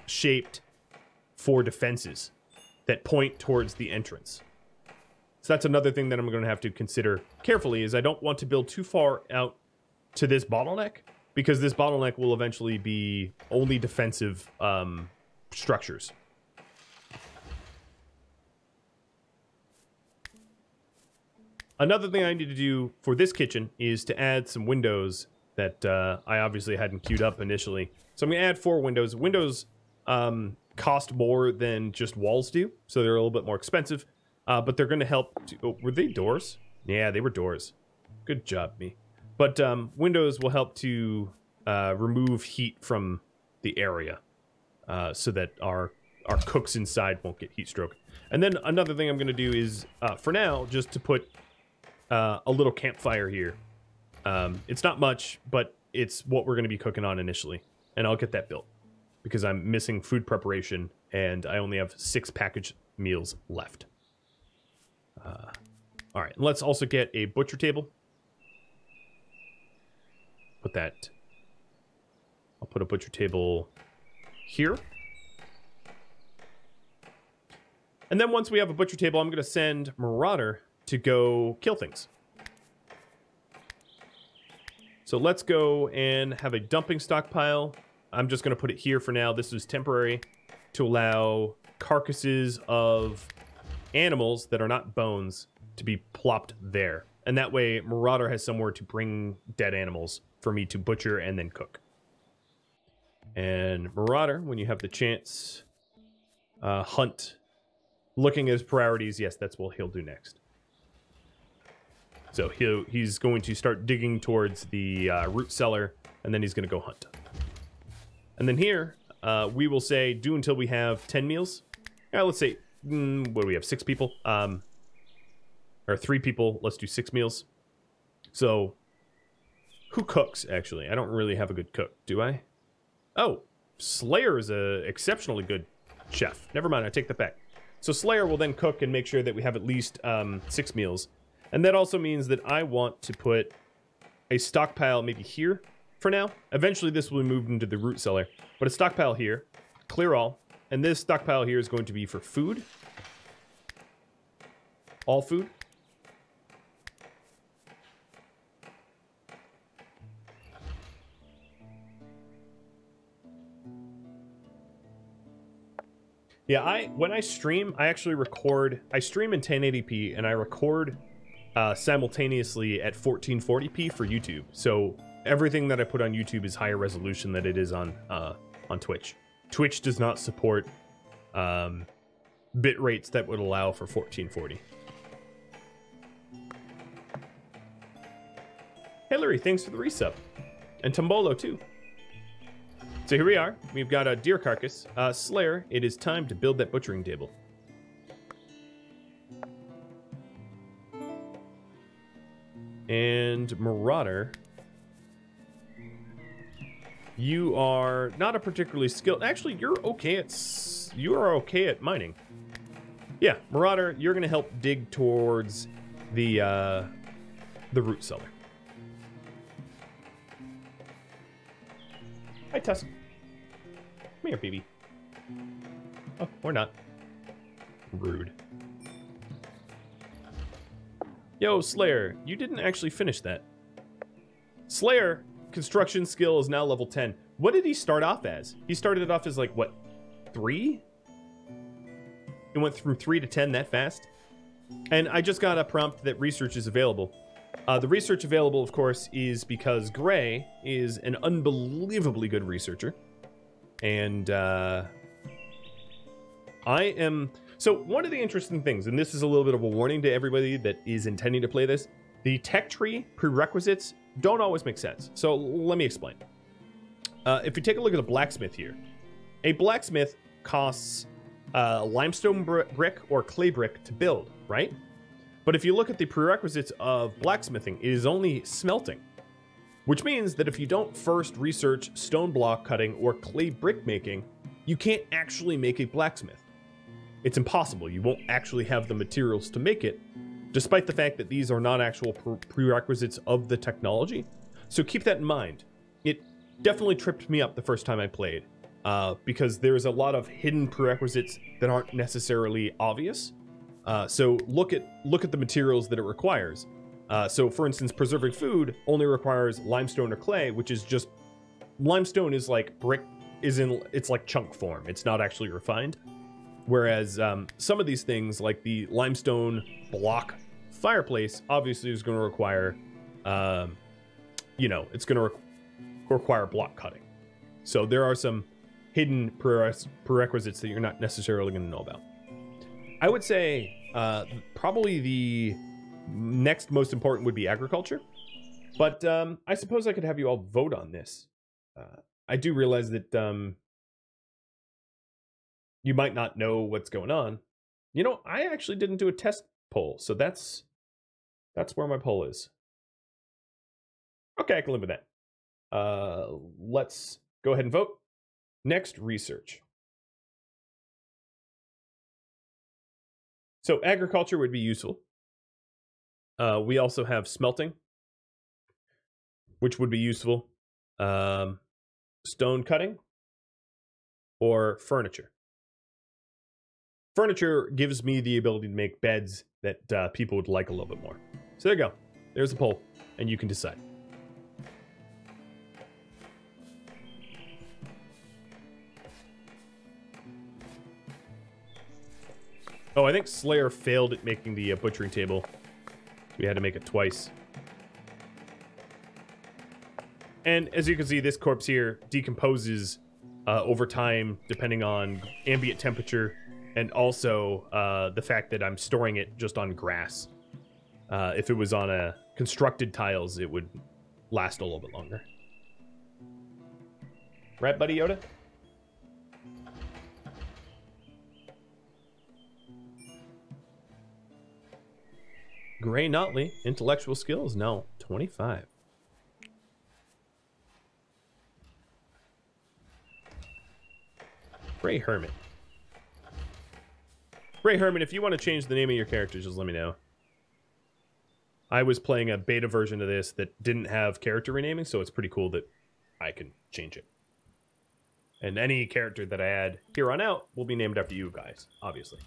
Speaker 1: shaped for defenses that point towards the entrance. So that's another thing that I'm going to have to consider carefully is I don't want to build too far out to this bottleneck because this bottleneck will eventually be only defensive structures. Another thing I need to do for this kitchen is to add some windows that I obviously hadn't queued up initially. So I'm going to add 4 windows. Windows cost more than just walls do, so they're a little bit more expensive. But they're going to help to... Oh, were they doors? Yeah, they were doors. Good job, me. But windows will help to remove heat from the area so that our cooks inside won't get heat stroke. And then another thing I'm going to do is, for now, just to put a little campfire here. It's not much, but it's what we're going to be cooking on initially. And I'll get that built because I'm missing food preparation and I only have 6 packaged meals left. All right, let's also get a butcher table. Put that. I'll put a butcher table here. And then once we have a butcher table, I'm going to send Marauder to go kill things. So let's go and have a dumping stockpile. I'm just going to put it here for now. This is temporary to allow carcasses of animals that are not bones to be plopped there. And that way Marauder has somewhere to bring dead animals for me to butcher and then cook. And Marauder, when you have the chance, hunt. Looking at his priorities, yes, that's what he'll do next. So he's going to start digging towards the root cellar, and then he's going to go hunt. And then here, we will say, do until we have 10 meals. Let's say, what do we have, 6 people? Or 3 people, let's do 6 meals. So, who cooks, actually? I don't really have a good cook, do I? Oh, Slayer is a exceptionally good chef. Never mind, I take that back. So Slayer will then cook and make sure that we have at least 6 meals. And that also means that I want to put a stockpile maybe here for now. Eventually this will be moved into the root cellar. But a stockpile here, clear all. And this stockpile here is going to be for food. All food. Yeah, when I stream, I actually record. I stream in 1080p and I record simultaneously at 1440p for YouTube. So everything that I put on YouTube is higher resolution than it is on Twitch. Twitch does not support bit rates that would allow for 1440. Hillary, thanks for the resub. And Tombolo, too. So here we are. We've got a deer carcass. Slayer, it is time to build that butchering table. And Marauder, you are not a particularly skilled... Actually, you are okay at mining. Yeah, Marauder, you're going to help dig towards the root cellar. Hi, Tusk. Come here, baby. Oh, or not. Rude. Yo, Slayer, you didn't actually finish that. Slayer, construction skill is now level 10. What did he start off as? He started off as, like, what, 3? It went from 3 to 10 that fast? And I just got a prompt that research is available. The research available, of course, is because Gray is an unbelievably good researcher. And, I am... So, one of the interesting things, and this is a little bit of a warning to everybody that is intending to play this, the tech tree prerequisites don't always make sense. So, let me explain. If you take a look at a blacksmith here, a blacksmith costs limestone brick or clay brick to build, right? But if you look at the prerequisites of blacksmithing, it is only smelting. Which means that if you don't first research stone block cutting or clay brick making, you can't actually make a blacksmith. It's impossible. You won't actually have the materials to make it, despite the fact that these are not actual prerequisites of the technology. So keep that in mind. It definitely tripped me up the first time I played, because there's a lot of hidden prerequisites that aren't necessarily obvious. So look at the materials that it requires. So for instance, preserving food only requires limestone or clay, which is just... Limestone is like brick, it's like chunk form. It's not actually refined. Whereas some of these things, like the limestone block fireplace, obviously is going to require, it's going to require block cutting. So there are some hidden prerequisites that you're not necessarily going to know about. I would say probably the next most important would be agriculture. But I suppose I could have you all vote on this. I do realize that... you might not know what's going on. You know, I actually didn't do a test poll, so that's where my poll is. Okay, I can live with that. Let's go ahead and vote. Next, research. So agriculture would be useful. We also have smelting, which would be useful. Stone cutting or furniture. Furniture gives me the ability to make beds that people would like a little bit more. So there you go. There's the poll, and you can decide. Oh, I think Slayer failed at making the butchering table. We had to make it twice. And as you can see, this corpse here decomposes over time, depending on ambient temperature. And also the fact that I'm storing it just on grass. If it was on a constructed tiles, it would last a little bit longer. Right, buddy Yoda? Gray Notley, intellectual skills, no, 25. Gray Hermit. Gray Hermit, if you want to change the name of your character, just let me know. I was playing a beta version of this that didn't have character renaming, so it's pretty cool that I can change it. And any character that I add here on out will be named after you guys, obviously.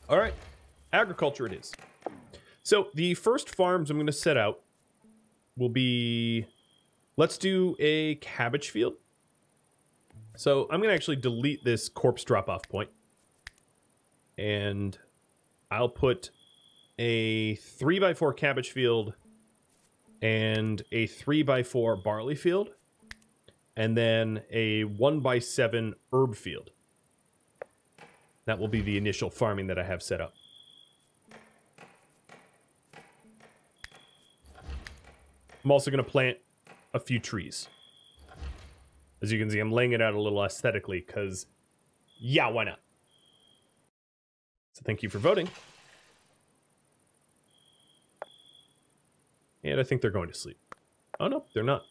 Speaker 1: All right, agriculture it is. So the first farms I'm going to set out will be... Let's do a cabbage field. So I'm going to actually delete this corpse drop-off point. And I'll put a 3x4 cabbage field and a 3x4 barley field. And then a 1x7 herb field. That will be the initial farming that I have set up. I'm also going to plant a few trees. As you can see, I'm laying it out a little aesthetically because, yeah, why not? So thank you for voting. And I think they're going to sleep. Oh, no, they're not.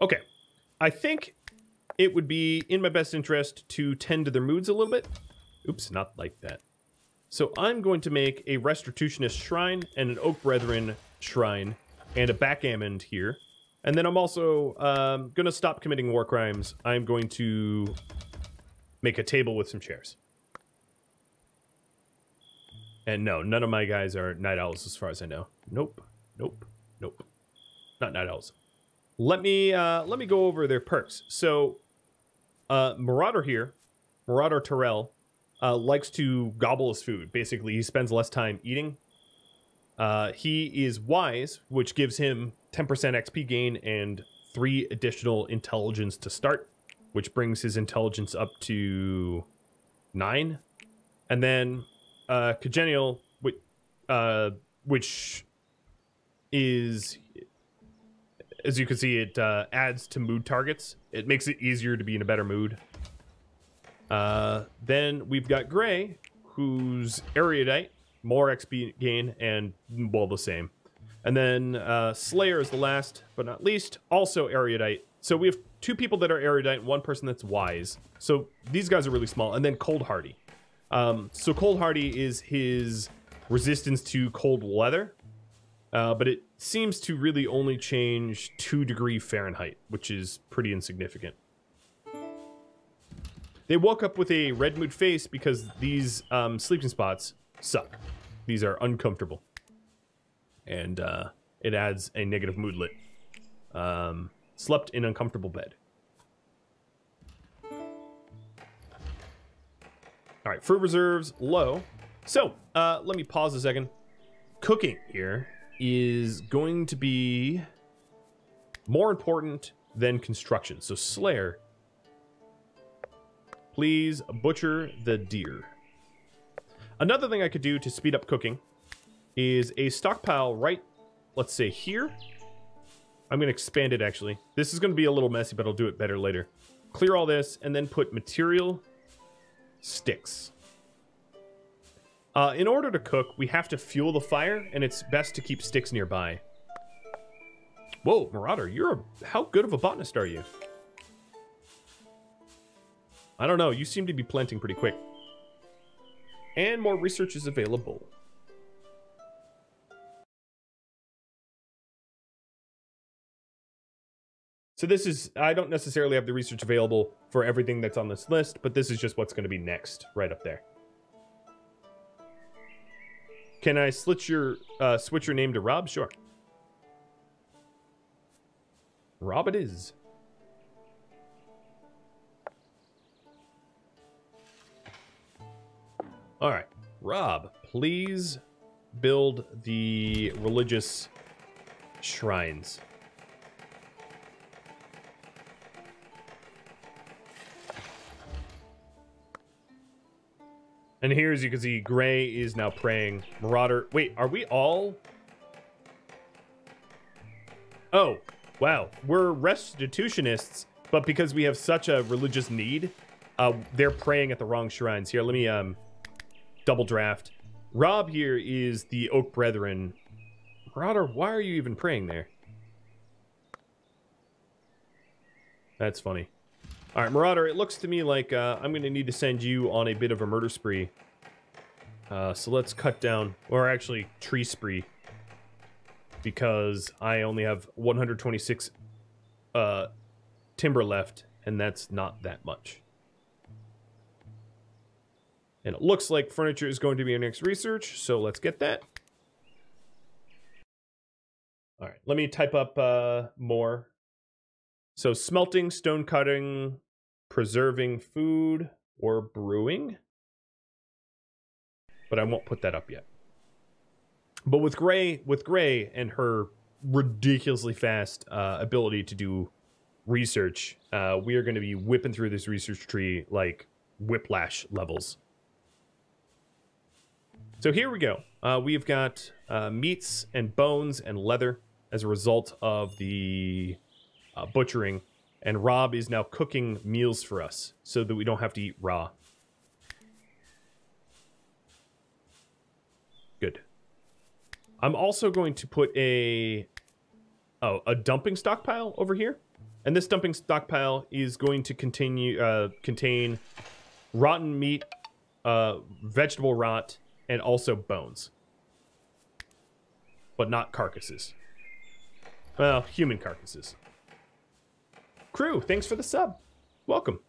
Speaker 1: Okay. I think it would be in my best interest to tend to their moods a little bit. Oops, not like that. So I'm going to make a Restitutionist Shrine and an Oak Brethren Shrine and a Backgammon here. And then I'm also going to stop committing war crimes. I'm going to make a table with some chairs. And no, none of my guys are Night Owls as far as I know. Nope, nope, nope. Not Night Owls. Let me go over their perks. So, Marauder here, Marauder Terrell, likes to gobble his food. Basically, he spends less time eating. He is wise, which gives him 10% XP gain and 3 additional intelligence to start, which brings his intelligence up to 9. And then Congenial, which is, as you can see, it adds to mood targets. It makes it easier to be in a better mood. Then we've got Gray, who's Erudite, more XP gain, and, well, the same. And then Slayer is the last, but not least, also Erudite. So we have 2 people that are Erudite and 1 person that's Wise. So these guys are really small. And then Cold Hardy. So Cold Hardy is his resistance to cold weather. But it seems to really only change 2 degrees Fahrenheit, which is pretty insignificant. They woke up with a red mood face because these sleeping spots suck. These are uncomfortable. And it adds a negative moodlet. Slept in uncomfortable bed. Alright, fruit reserves, low. So, let me pause a second. Cooking here is going to be more important than construction. So, Slayer, please butcher the deer. Another thing I could do to speed up cooking is a stockpile right, let's say here. I'm going to expand it, actually. This is going to be a little messy, but I'll do it better later. Clear all this, and then put material sticks. In order to cook, we have to fuel the fire, and it's best to keep sticks nearby. Whoa, Marauder, how good of a botanist are you? I don't know, you seem to be planting pretty quick. And more research is available. So this is, I don't necessarily have the research available for everything that's on this list, but this is just what's going to be next, right up there. Can I switch your name to Rob? Sure. Rob it is. All right, Rob, please build the religious shrines. And here, as you can see, Gray is now praying. Marauder, wait, are we all? Oh, wow. We're restitutionists, but because we have such a religious need, they're praying at the wrong shrines. Here, let me double draft. Rob here is the Oak Brethren. Marauder, why are you even praying there? That's funny. All right, Marauder, it looks to me like I'm going to need to send you on a bit of a murder spree. So let's cut down, or actually tree spree, because I only have 126 timber left, and that's not that much. And it looks like furniture is going to be our next research, so let's get that. All right, let me type up more. So smelting, stone cutting, preserving food, or brewing. But I won't put that up yet. But with Gray and her ridiculously fast ability to do research, we are going to be whipping through this research tree like whiplash levels. So here we go. We've got meats and bones and leather as a result of the butchering, and Rob is now cooking meals for us so that we don't have to eat raw. Good. I'm also going to put a dumping stockpile over here And this dumping stockpile is going to contain rotten meat, vegetable rot, and also bones. But not carcasses. Well, human carcasses. Crew, thanks for the sub. Welcome.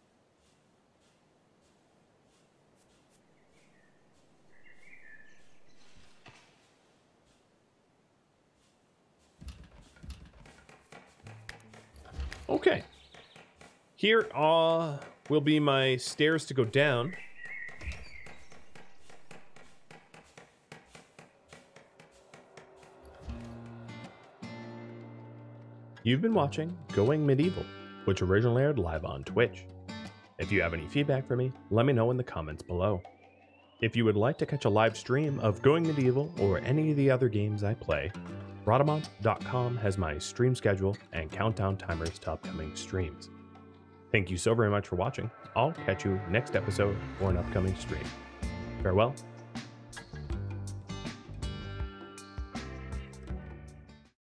Speaker 1: Okay. Here will be my stairs to go down. You've been watching Going Medieval, which originally aired live on Twitch. If you have any feedback for me, let me know in the comments below. If you would like to catch a live stream of Going Medieval or any of the other games I play, Rhadamant.com has my stream schedule and countdown timers to upcoming streams. Thank you so very much for watching. I'll catch you next episode or an upcoming stream. Farewell